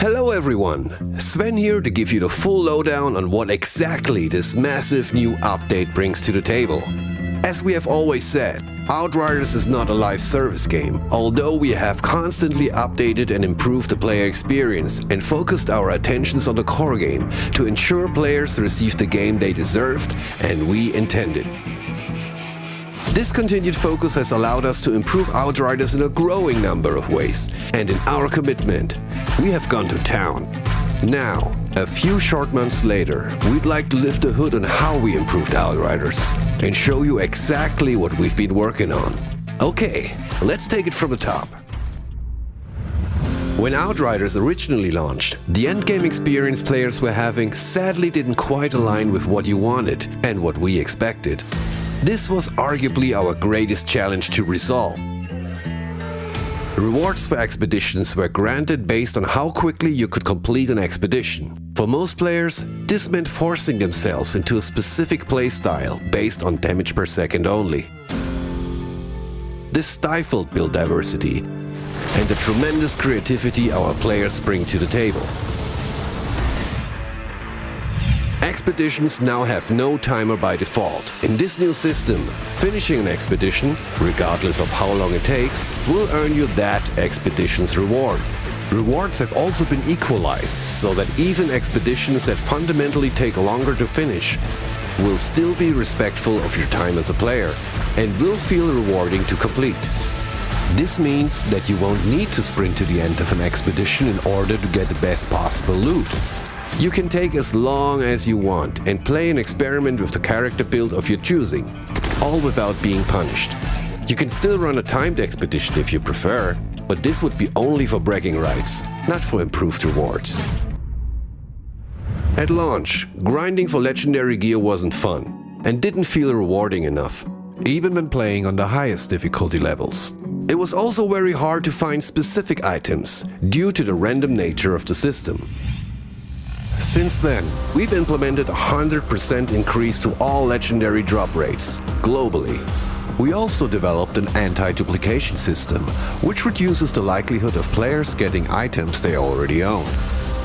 Hello everyone, Sven here to give you the full lowdown on what exactly this massive new update brings to the table. As we have always said, Outriders is not a live service game, although we have constantly updated and improved the player experience and focused our attentions on the core game to ensure players receive the game they deserved and we intended. This continued focus has allowed us to improve Outriders in a growing number of ways, and in our commitment, we have gone to town. Now, a few short months later, we'd like to lift the hood on how we improved Outriders and show you exactly what we've been working on. Okay, let's take it from the top. When Outriders originally launched, the endgame experience players were having sadly didn't quite align with what you wanted and what we expected. This was arguably our greatest challenge to resolve. Rewards for expeditions were granted based on how quickly you could complete an expedition. For most players, this meant forcing themselves into a specific playstyle based on damage per second only. This stifled build diversity and the tremendous creativity our players bring to the table. Expeditions now have no timer by default. In this new system, finishing an expedition, regardless of how long it takes, will earn you that expedition's reward. Rewards have also been equalized, so that even expeditions that fundamentally take longer to finish will still be respectful of your time as a player and will feel rewarding to complete. This means that you won't need to sprint to the end of an expedition in order to get the best possible loot. You can take as long as you want and play and experiment with the character build of your choosing, all without being punished. You can still run a timed expedition if you prefer, but this would be only for bragging rights, not for improved rewards. At launch, grinding for legendary gear wasn't fun and didn't feel rewarding enough, even when playing on the highest difficulty levels. It was also very hard to find specific items due to the random nature of the system. Since then, we've implemented a 100% increase to all legendary drop rates, globally. We also developed an anti-duplication system, which reduces the likelihood of players getting items they already own.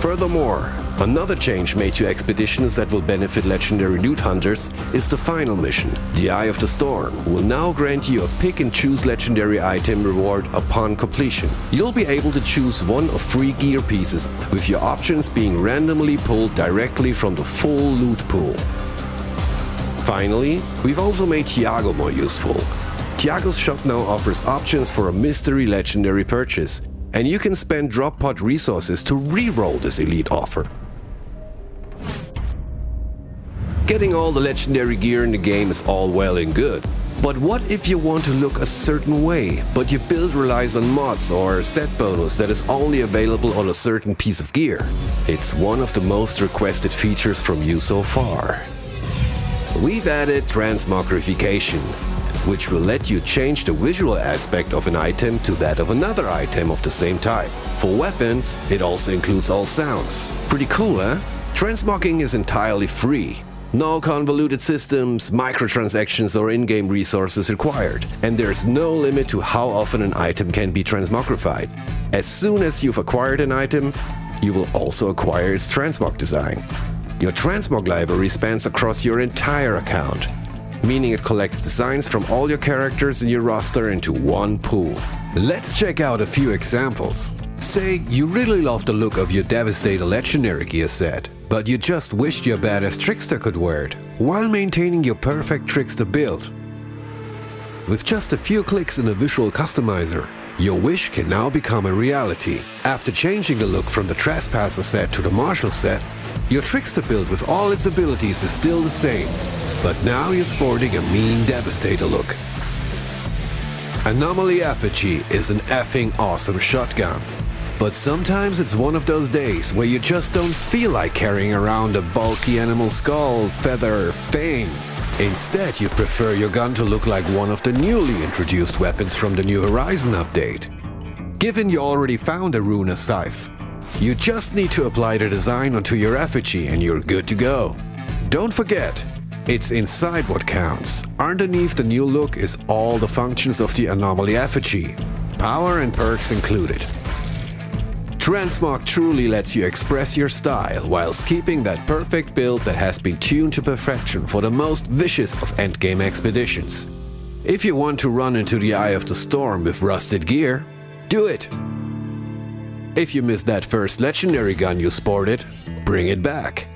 Furthermore, another change made to expeditions that will benefit legendary loot hunters is the final mission, the Eye of the Storm, will now grant you a pick-and-choose legendary item reward upon completion. You'll be able to choose one of 3 gear pieces, with your options being randomly pulled directly from the full loot pool. Finally, we've also made Tiago more useful. Tiago's shop now offers options for a mystery legendary purchase, and you can spend drop pod resources to re-roll this elite offer. Getting all the legendary gear in the game is all well and good, but what if you want to look a certain way, but your build relies on mods or a set bonus that is only available on a certain piece of gear? It's one of the most requested features from you so far. We've added transmogrification, which will let you change the visual aspect of an item to that of another item of the same type. For weapons, it also includes all sounds. Pretty cool, huh? Transmogging is entirely free. No convoluted systems, microtransactions or in-game resources required, and there's no limit to how often an item can be transmogrified. As soon as you've acquired an item, you will also acquire its transmog design. Your transmog library spans across your entire account, meaning it collects designs from all your characters in your roster into one pool. Let's check out a few examples. Say you really love the look of your Devastator legendary gear set, but you just wished your badass trickster could wear it, while maintaining your perfect trickster build. With just a few clicks in the visual customizer, your wish can now become a reality. After changing the look from the Trespasser set to the Marshal set, your trickster build with all its abilities is still the same, but now you're sporting a mean Devastator look. Anomaly Effigy is an effing awesome shotgun. But sometimes it's one of those days where you just don't feel like carrying around a bulky animal skull, feather, thing. Instead, you prefer your gun to look like one of the newly introduced weapons from the New Horizon update. Given you already found a Runa Scythe, you just need to apply the design onto your effigy and you're good to go. Don't forget, it's inside what counts. Underneath the new look is all the functions of the Anomaly Effigy, power and perks included. Transmog truly lets you express your style whilst keeping that perfect build that has been tuned to perfection for the most vicious of endgame expeditions. If you want to run into the eye of the storm with rusted gear, do it. If you missed that first legendary gun you sported, bring it back.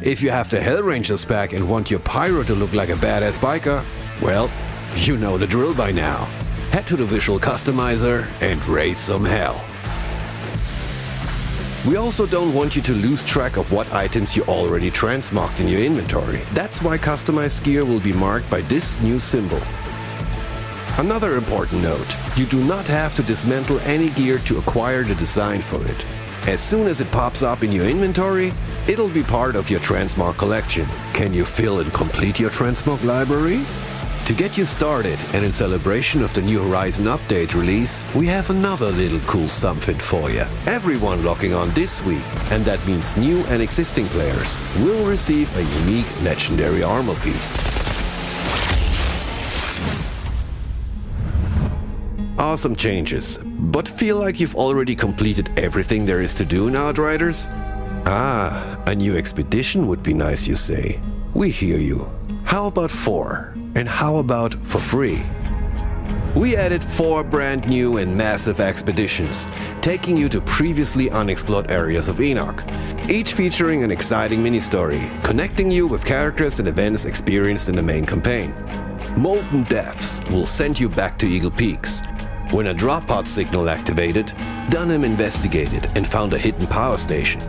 If you have the Hellranger's pack and want your pyro to look like a badass biker, well, you know the drill by now. Head to the visual customizer and raise some hell. We also don't want you to lose track of what items you already transmogged in your inventory. That's why customized gear will be marked by this new symbol. Another important note, you do not have to dismantle any gear to acquire the design for it. As soon as it pops up in your inventory, it'll be part of your transmog collection. Can you fill and complete your transmog library? To get you started, and in celebration of the New Horizon update release, we have another little cool something for you. Everyone logging on this week, and that means new and existing players, will receive a unique legendary armor piece. Awesome changes, but feel like you've already completed everything there is to do in Outriders? Ah, a new expedition would be nice, you say. We hear you. How about 4? And how about for free? We added 4 brand new and massive expeditions, taking you to previously unexplored areas of Enoch, each featuring an exciting mini-story, connecting you with characters and events experienced in the main campaign. Molten Depths will send you back to Eagle Peaks. When a drop pod signal activated, Dunham investigated and found a hidden power station.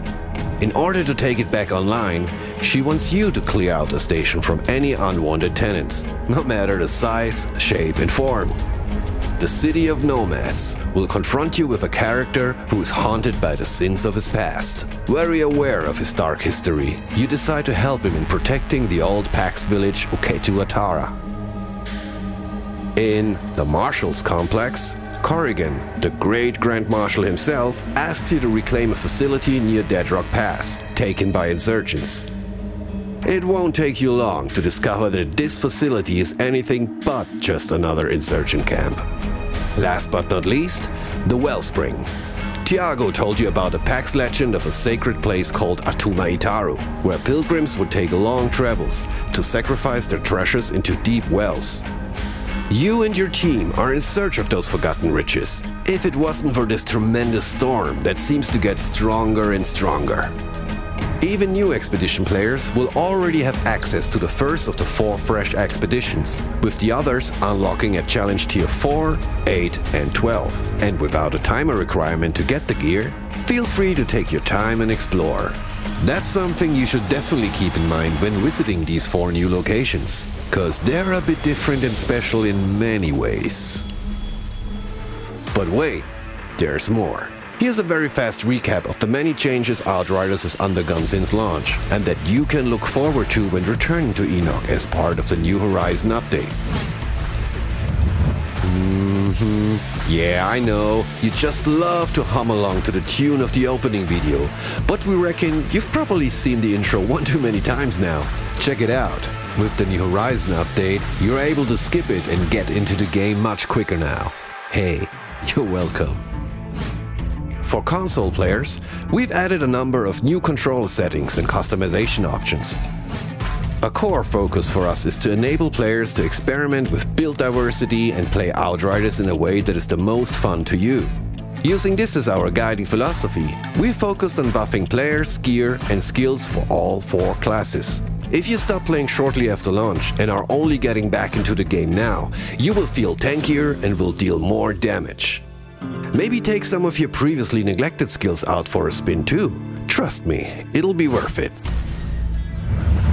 In order to take it back online, she wants you to clear out the station from any unwanted tenants, no matter the size, shape and form. The City of Nomads will confront you with a character who is haunted by the sins of his past. Very aware of his dark history, you decide to help him in protecting the old Pax village Uketuatara. In the Marshals Complex, Corrigan, the great Grand Marshal himself, asks you to reclaim a facility near Deadrock Pass, taken by insurgents. It won't take you long to discover that this facility is anything but just another insurgent camp. Last but not least, the Wellspring. Tiago told you about the Pax legend of a sacred place called Atuma Itaru, where pilgrims would take long travels to sacrifice their treasures into deep wells. You and your team are in search of those forgotten riches, if it wasn't for this tremendous storm that seems to get stronger and stronger. Even new expedition players will already have access to the first of the 4 fresh expeditions, with the others unlocking at challenge tier 4, 8 and 12. And without a timer requirement to get the gear, feel free to take your time and explore. That's something you should definitely keep in mind when visiting these 4 new locations, cause they're a bit different and special in many ways. But wait, there's more. Here's a very fast recap of the many changes Outriders has undergone since launch, and that you can look forward to when returning to Enoch as part of the New Horizon update. Yeah, I know, you just love to hum along to the tune of the opening video, but we reckon you've probably seen the intro one too many times now. Check it out. With the New Horizon update, you're able to skip it and get into the game much quicker now. Hey, you're welcome. For console players, we've added a number of new control settings and customization options. A core focus for us is to enable players to experiment with build diversity and play Outriders in a way that is the most fun to you. Using this as our guiding philosophy, we focused on buffing players, gear and skills for all 4 classes. If you stop playing shortly after launch and are only getting back into the game now, you will feel tankier and will deal more damage. Maybe take some of your previously neglected skills out for a spin too. Trust me, it'll be worth it.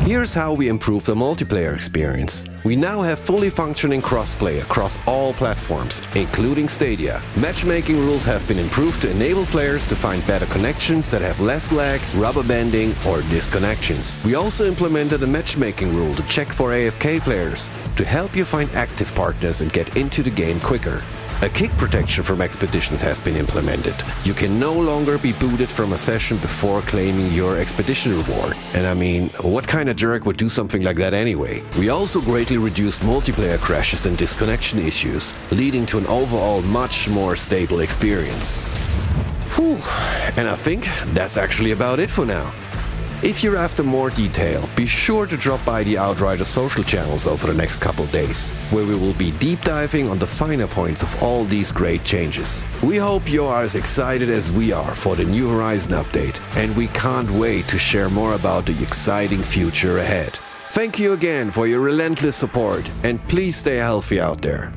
Here's how we improve the multiplayer experience. We now have fully functioning crossplay across all platforms, including Stadia. Matchmaking rules have been improved to enable players to find better connections that have less lag, rubber banding, or disconnections. We also implemented a matchmaking rule to check for AFK players, to help you find active partners and get into the game quicker. A kick protection from expeditions has been implemented. You can no longer be booted from a session before claiming your expedition reward. And I mean, what kind of jerk would do something like that anyway? We also greatly reduced multiplayer crashes and disconnection issues, leading to an overall much more stable experience. Whew. And I think that's actually about it for now. If you're after more detail, be sure to drop by the Outriders social channels over the next couple days, where we will be deep diving on the finer points of all these great changes. We hope you are as excited as we are for the New Horizon update, and we can't wait to share more about the exciting future ahead. Thank you again for your relentless support, and please stay healthy out there.